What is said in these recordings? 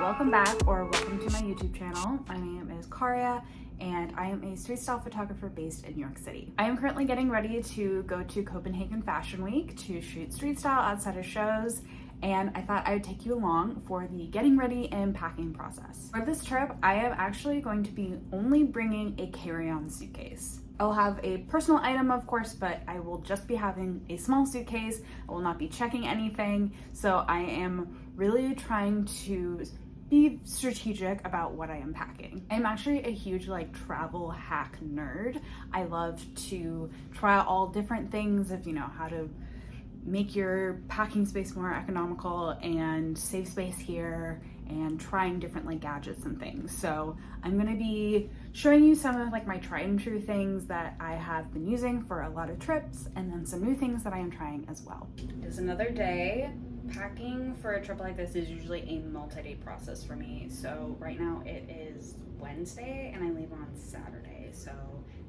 welcome back or welcome to my YouTube channel. My name is Karia and I am a street style photographer based in New York City. I am currently getting ready to go to Copenhagen Fashion Week to shoot street style outside of shows, and I thought I would take you along for the getting ready and packing process. For this trip, I am actually going to be only bringing a carry-on suitcase. I'll have a personal item, of course, but I will just be having a small suitcase. I will not be checking anything, so I am really trying to be strategic about what I am packing. I'm actually a huge travel hack nerd. I love to try all different things of, how to make your packing space more economical and save space here, and trying different gadgets and things. So I'm gonna be showing you some of my tried and true things that I have been using for a lot of trips, and then some new things that I am trying as well. It is another day. Packing for a trip like this is usually a multi-day process for me. So right now it is Wednesday and I leave on Saturday. So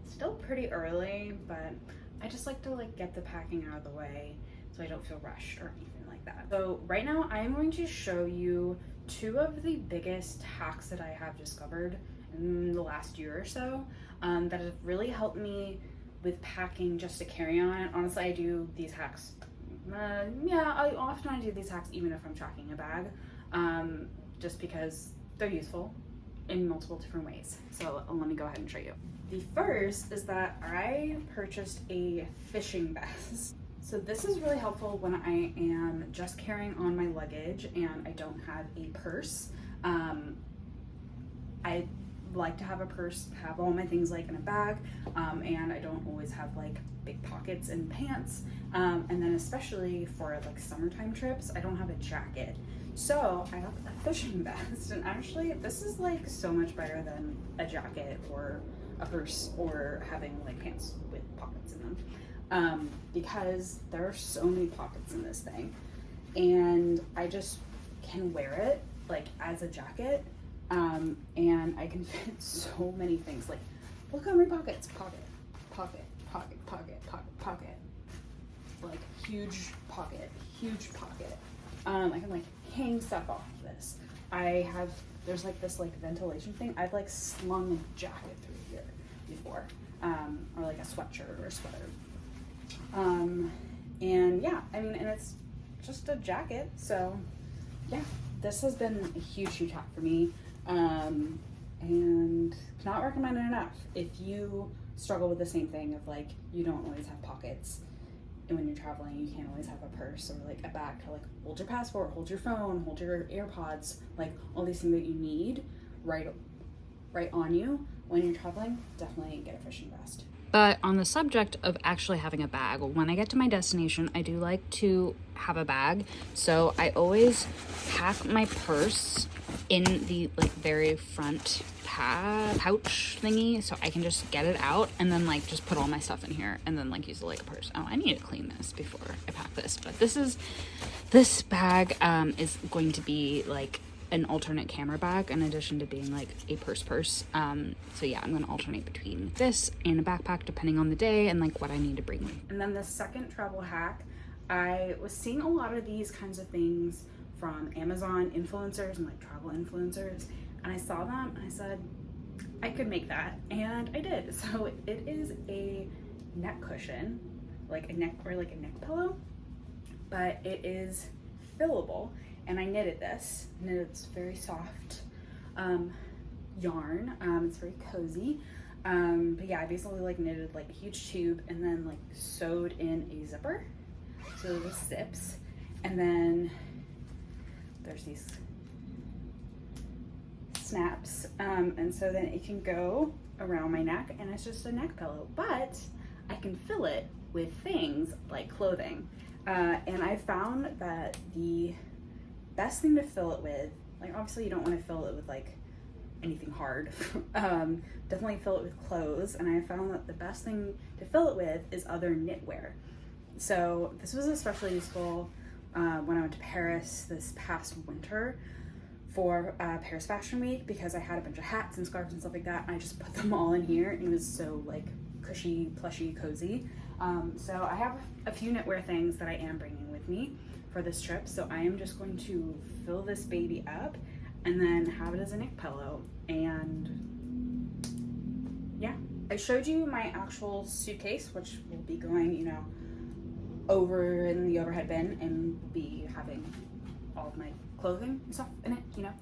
it's still pretty early, but I just like to get the packing out of the way so I don't feel rushed or anything like that. So right now I am going to show you two of the biggest hacks that I have discovered in the last year or so that have really helped me with packing just to carry on. Honestly, I do these hacks I do these hacks even if I'm tracking a bag, just because they're useful in multiple different ways. So let me go ahead and show you. The first is that I purchased a fishing vest. So this is really helpful when I am just carrying on my luggage and I don't have a purse. I like to have a purse, have all my things in a bag, and I don't always have big pockets in pants, and then especially for summertime trips I don't have a jacket, so I got a fishing vest, and actually this is so much better than a jacket or a purse or having pants with pockets in them, because there are so many pockets in this thing, and I just can wear it as a jacket. And I can fit so many things. Look how many pockets. Pocket, pocket, pocket, pocket, pocket, pocket. Huge pocket, huge pocket. I can hang stuff off of this. There's this ventilation thing. I've slung a jacket through here before. Or a sweatshirt or a sweater. And yeah, and it's just a jacket. So yeah, this has been a huge hack for me. And cannot recommend it enough. If you struggle with the same thing of you don't always have pockets, and when you're traveling you can't always have a purse or a bag to hold your passport, hold your phone, hold your AirPods, all these things that you need right on you when you're traveling, definitely get a fishing vest. But on the subject of actually having a bag, when I get to my destination, I do like to have a bag. So I always pack my purse in the very front pouch thingy, so I can just get it out and then just put all my stuff in here and then use it like a purse. Oh, I need to clean this before I pack this. But this bag is going to be an alternate camera bag in addition to being a purse. So yeah, I'm gonna alternate between this and a backpack depending on the day and what I need to bring me. And then the second travel hack, I was seeing a lot of these kinds of things from Amazon influencers and travel influencers, and I saw them and I said I could make that, and I did. So it is a neck cushion, a neck pillow, but it is fillable. And I knitted this, and it's very soft yarn. It's very cozy. But yeah, I basically knitted a huge tube and then sewed in a zipper so this zips, and then there's these snaps, and so then it can go around my neck, and it's just a neck pillow, but I can fill it with things like clothing, and I found that the best thing to fill it with, obviously you don't want to fill it with anything hard, definitely fill it with clothes, and I found that the best thing to fill it with is other knitwear. So this was especially useful when I went to Paris this past winter for Paris Fashion Week, because I had a bunch of hats and scarves and stuff like that, and I just put them all in here, and it was so cushy, plushy, cozy. So I have a few knitwear things that I am bringing with me for this trip, so I am just going to fill this baby up and then have it as a neck pillow. And yeah, I showed you my actual suitcase, which will be going, you know, over in the overhead bin, and will be having all of my clothing and stuff in it, you know.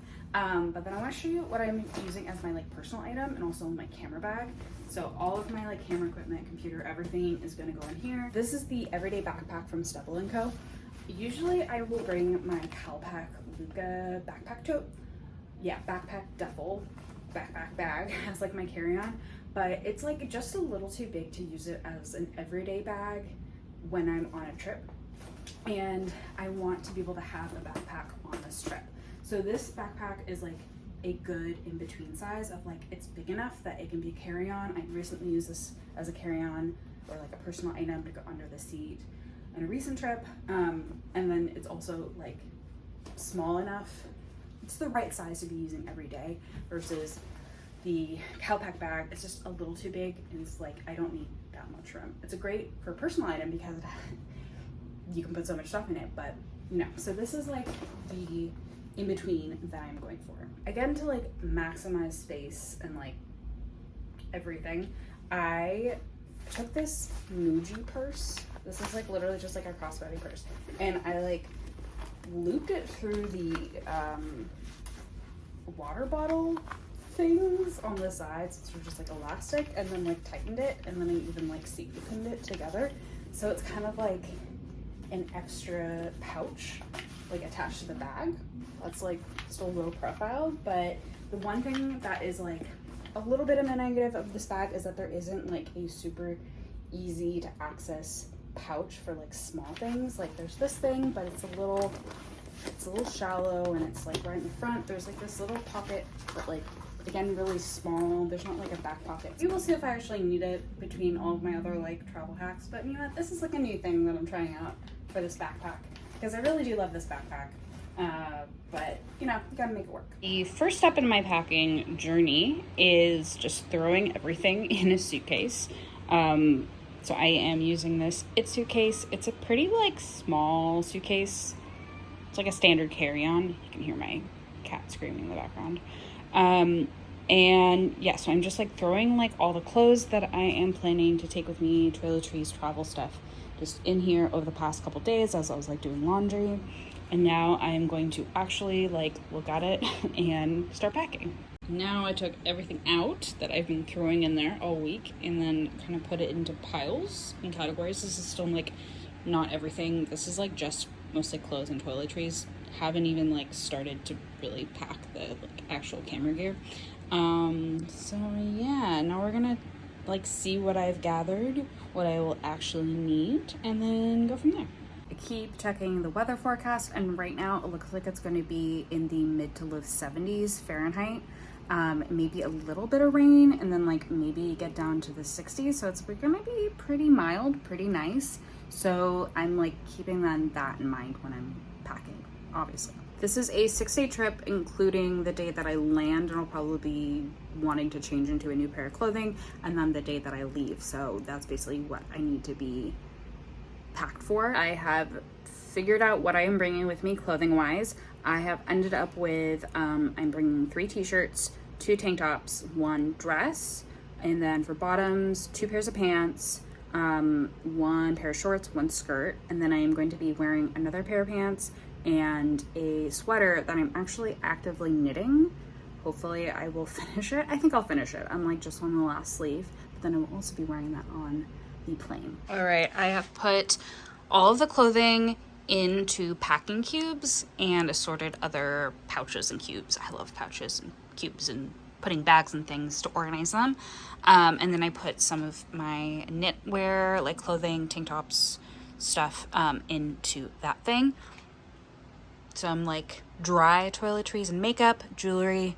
But then I want to show you what I'm using as my like personal item, and also my camera bag. So all of my like camera equipment, computer, everything is going to go in here. This is the everyday backpack from Stubble & Co. Usually I will bring my Calpac Luca backpack tote. Yeah, backpack duffel backpack bag as like my carry-on, but it's like just a little too big to use it as an everyday bag when I'm on a trip, and I want to be able to have a backpack on this trip. So this backpack is like a good in-between size of like, it's big enough that it can be a carry-on. I recently used this as a carry-on or like a personal item to go under the seat on a recent trip, and then it's also like small enough. It's the right size to be using every day, versus the Calpac bag. It's just a little too big, and it's like, I don't need that much room. It's a great for a personal item because you can put so much stuff in it, but you know. So this is like the in-between that I'm going for. Again, to like maximize space and like everything, I took this Muji purse. This is like literally just like a crossbody purse, and I like looped it through the water bottle things on the sides. It's just like elastic, and then like tightened it, and then I even like sequined it together, so it's kind of like an extra pouch like attached to the bag. That's like still low profile, but the one thing that is like a little bit of a negative of this bag is that there isn't like a super easy to access pouch for like small things. Like there's this thing, but it's a little shallow, and it's like right in the front. There's like this little pocket, but like again really small. There's not like a back pocket. We will see if I actually need it between all of my other like travel hacks, but you know what, this is like a new thing that I'm trying out for this backpack, because I really do love this backpack. But you know, you gotta make it work. The first step in my packing journey is just throwing everything in a suitcase. So I am using this suitcase. It's a pretty like small suitcase. It's like a standard carry-on. You can hear my cat screaming in the background. And yeah, so I'm just like throwing like all the clothes that I am planning to take with me, toiletries, travel stuff, just in here over the past couple days as I was like doing laundry. And now I'm going to actually like look at it and start packing. Now I took everything out that I've been throwing in there all week, and then kind of put it into piles and categories. This is still like not everything. This is like just mostly clothes and toiletries. Haven't even like started to really pack the like actual camera gear. So yeah, now we're gonna like see what I've gathered, what I will actually need, and then go from there. I keep checking the weather forecast, and right now it looks like it's going to be in the mid to low 70s Fahrenheit. Maybe a little bit of rain, and then like maybe get down to the 60s. So it's going to be pretty mild, pretty nice. So I'm like keeping that in mind when I'm packing, obviously. This is a 6-day trip, including the day that I land, and I'll probably be wanting to change into a new pair of clothing, and then the day that I leave. So that's basically what I need to be packed for. I have figured out what I am bringing with me clothing wise. I have ended up with I'm bringing 3 t-shirts, 2 tank tops, 1 dress, and then for bottoms 2 pairs of pants, 1 pair of shorts, 1 skirt, and then I am going to be wearing another pair of pants and a sweater that I'm actually actively knitting. Hopefully I will finish it. I think I'll finish it. I'm like just on the last sleeve, but then I will also be wearing that on the plane. All right, I have put all of the clothing into packing cubes and assorted other pouches and cubes. I love pouches and cubes and putting bags and things to organize them. And then I put some of my knitwear, like clothing, tank tops, stuff, into that thing. So I'm like dry toiletries and makeup, jewelry,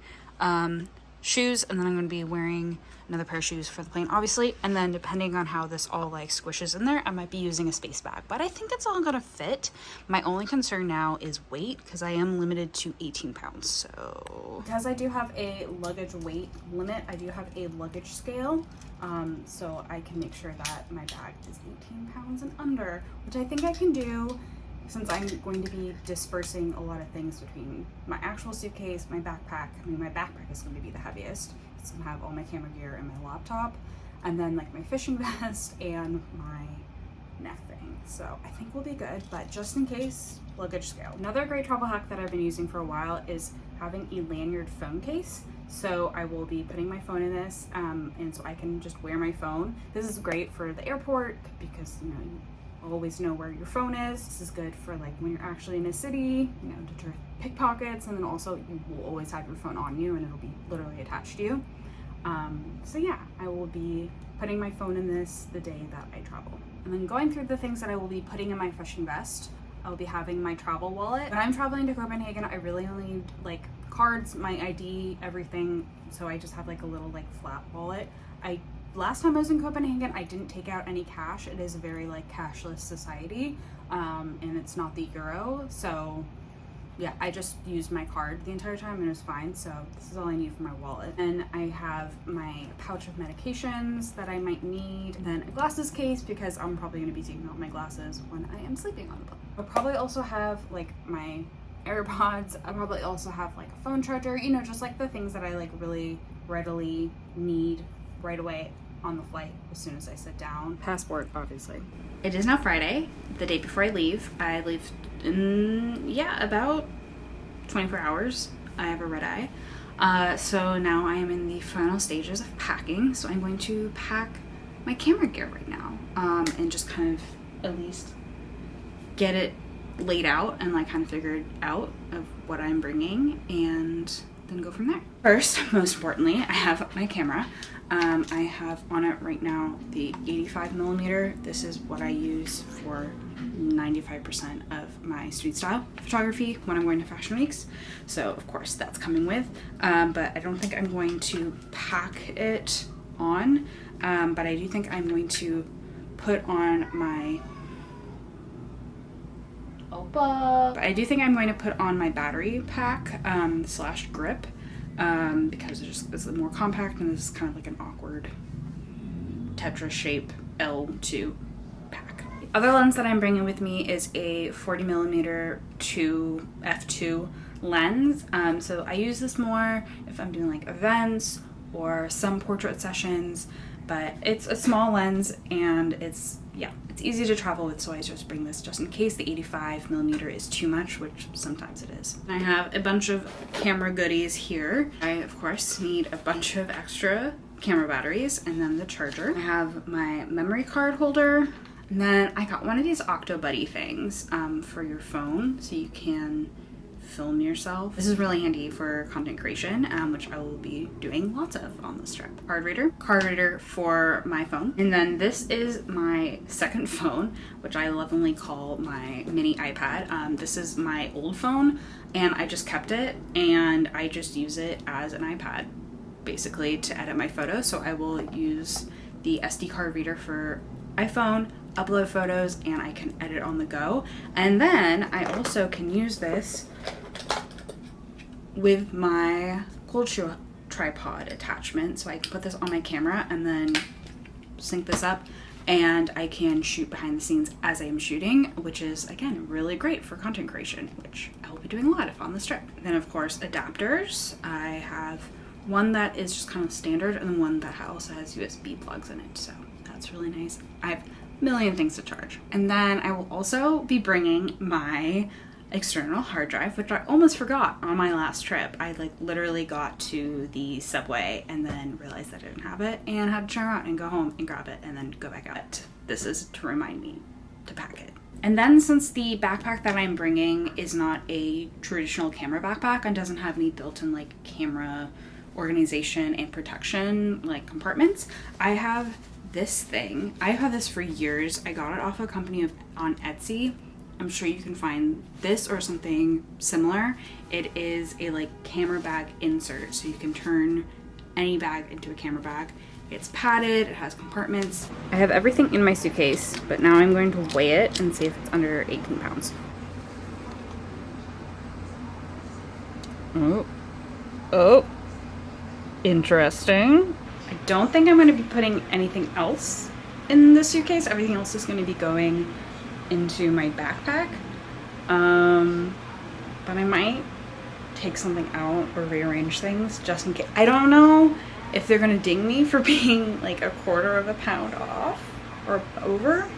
shoes, and then I'm going to be wearing another pair of shoes for the plane, obviously. And then depending on how this all like squishes in there, I might be using a space bag, but I think it's all gonna fit. My only concern now is weight, because I am limited to 18 pounds. So because I do have a luggage weight limit, I do have a luggage scale, so I can make sure that my bag is 18 pounds and under, which I think I can do. since I'm going to be dispersing a lot of things between my actual suitcase, my backpack. I mean, my backpack is going to be the heaviest. It's going to have all my camera gear and my laptop, and then like my fishing vest and my neck thing. So I think we'll be good, but just in case, luggage scale. Another great travel hack that I've been using for a while is having a lanyard phone case. So I will be putting my phone in this, and so I can just wear my phone. This is great for the airport because, you know, you always know where your phone is. This is good for like when you're actually in a city, you know, to deter pickpockets, and then also you will always have your phone on you and it'll be literally attached to you. So yeah, I will be putting my phone in this the day that I travel. And then going through the things that I will be putting in my fishing vest, I'll be having my travel wallet. When I'm traveling to Copenhagen, I really only need like cards, my ID, everything. So I just have like a little like flat wallet. Last time I was in Copenhagen, I didn't take out any cash. It is a very like cashless society, and it's not the euro. So yeah, I just used my card the entire time and it was fine. So this is all I need for my wallet. And I have my pouch of medications that I might need. And then a glasses case because I'm probably gonna be taking out my glasses when I am sleeping on the plane. I'll probably also have like my AirPods. I'll probably also have like a phone charger, you know, just like the things that I like really readily need right away on the flight as soon as I sit down. Passport, obviously. It is now Friday, the day before I leave. I leave in, yeah, about 24 hours. I have a red eye. So now I am in the final stages of packing. So I'm going to pack my camera gear right now, and just kind of at least get it laid out and like kind of figured out of what I'm bringing, and then go from there. First, most importantly, I have my camera. I have on it right now the 85mm. This is what I use for 95% of my street style photography when I'm going to fashion weeks. So of course that's coming with, but I don't think I'm going to pack it on, but I do think I'm going to put on my battery pack slash grip, because it's more compact and this is kind of like an awkward tetra shape L2 pack. The other lens that I'm bringing with me is a 40mm to f2 lens. So I use this more if I'm doing like events or some portrait sessions, but it's a small lens and it's easy to travel with, so I just bring this just in case the 85mm is too much, which sometimes it is. I have a bunch of camera goodies here. I of course need a bunch of extra camera batteries and then the charger. I have my memory card holder, and then I got one of these OctoBuddy things for your phone so you can film yourself. This is really handy for content creation, which I will be doing lots of on this trip. Card reader for my phone. And then this is my second phone, which I lovingly call my mini iPad. This is my old phone and I just kept it and I just use it as an iPad basically to edit my photos. So I will use the SD card reader for iPhone, upload photos, and I can edit on the go. And then I also can use this with my cold shoe tripod attachment. So I can put this on my camera and then sync this up, and I can shoot behind the scenes as I am shooting, which is again really great for content creation, which I will be doing a lot of on this trip. Then of course adapters. I have one that is just kind of standard and one that also has USB plugs in it, so that's really nice. I have a million things to charge. And then I will also be bringing my external hard drive, which I almost forgot on my last trip. I like literally got to the subway and then realized that I didn't have it and had to turn around and go home and grab it and then go back out. This is to remind me to pack it. And then since the backpack that I'm bringing is not a traditional camera backpack and doesn't have any built-in like camera organization and protection like compartments, I have this thing. I've had this for years. I got it off a company on Etsy. I'm sure you can find this or something similar. It is a like camera bag insert, so you can turn any bag into a camera bag. It's padded, it has compartments. I have everything in my suitcase, but now I'm going to weigh it and see if it's under 18 pounds. Oh, interesting. I don't think I'm going to be putting anything else in the suitcase. Everything else is going to be going into my backpack. But I might take something out or rearrange things just in case. I don't know if they're gonna ding me for being like a quarter of a pound off or over.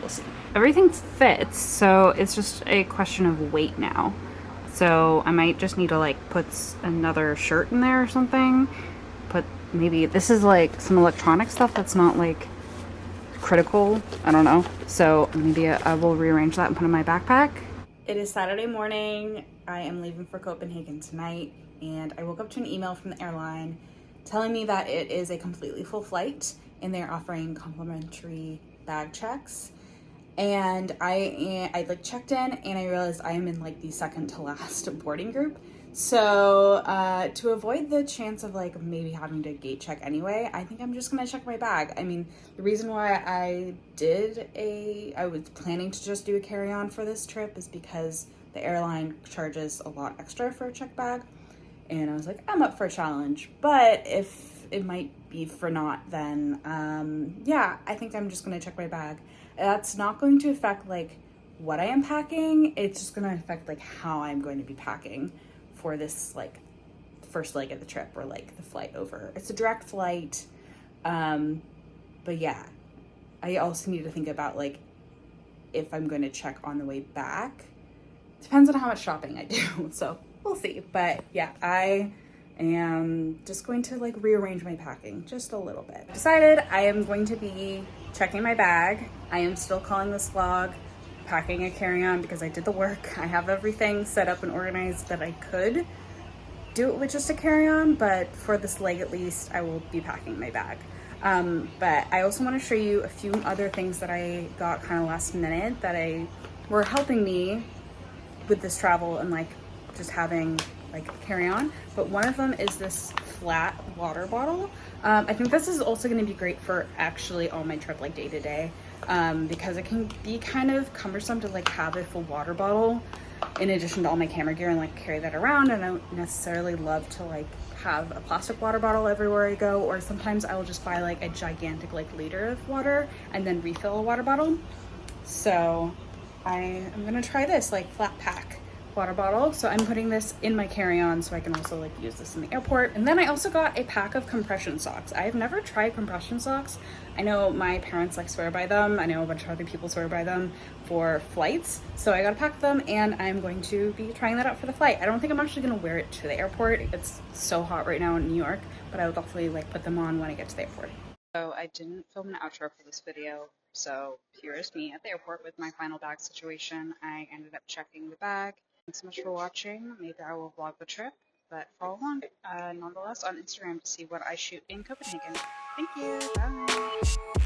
We'll see. Everything fits, so it's just a question of weight now. So I might just need to like put another shirt in there or something. Put maybe, this is like some electronic stuff that's not like critical. I don't know. So maybe I will rearrange that and put in my backpack. It is Saturday morning. I am leaving for Copenhagen tonight, and I woke up to an email from the airline telling me that it is a completely full flight and they're offering complimentary bag checks. And I like checked in and I realized I am in like the second to last boarding group. So to avoid the chance of like maybe having to gate check anyway, I think I'm just gonna check my bag. I mean, the reason why I was planning to just do a carry-on for this trip is because the airline charges a lot extra for a check bag. And I was like, I'm up for a challenge, but if it might be for not, then yeah, I think I'm just gonna check my bag. That's not going to affect like what I am packing. It's just gonna affect like how I'm going to be packing for this like first leg of the trip or like the flight over. It's a direct flight, but yeah, I also need to think about like if I'm going to check on the way back. Depends on how much shopping I do, so we'll see. But yeah, I am just going to like rearrange my packing just a little bit. Decided I am going to be checking my bag. I am still calling this vlog packing a carry-on because I did the work. I have everything set up and organized that I could do it with just a carry-on, but for this leg at least, I will be packing my bag. But I also want to show you a few other things that I got kind of last minute that were helping me with this travel and like just having like carry on. But one of them is this flat water bottle. I think this is also going to be great for actually on my trip like day to day, because it can be kind of cumbersome to like have a full water bottle in addition to all my camera gear and like carry that around. And I don't necessarily love to like have a plastic water bottle everywhere I go, or sometimes I will just buy like a gigantic like liter of water and then refill a water bottle. So I am gonna try this like flat pack water bottle. So I'm putting this in my carry-on so I can also like use this in the airport. And then I also got a pack of compression socks. I have never tried compression socks. I know my parents like swear by them. I know a bunch of other people swear by them for flights. So I got a pack of them and I'm going to be trying that out for the flight. I don't think I'm actually gonna wear it to the airport. It's so hot right now in New York, but I will definitely like put them on when I get to the airport. So I didn't film an outro for this video. So here is me at the airport with my final bag situation. I ended up checking the bag. Thanks so much for watching. Maybe I will vlog the trip, but follow along nonetheless on Instagram to see what I shoot in Copenhagen. Thank you. Bye.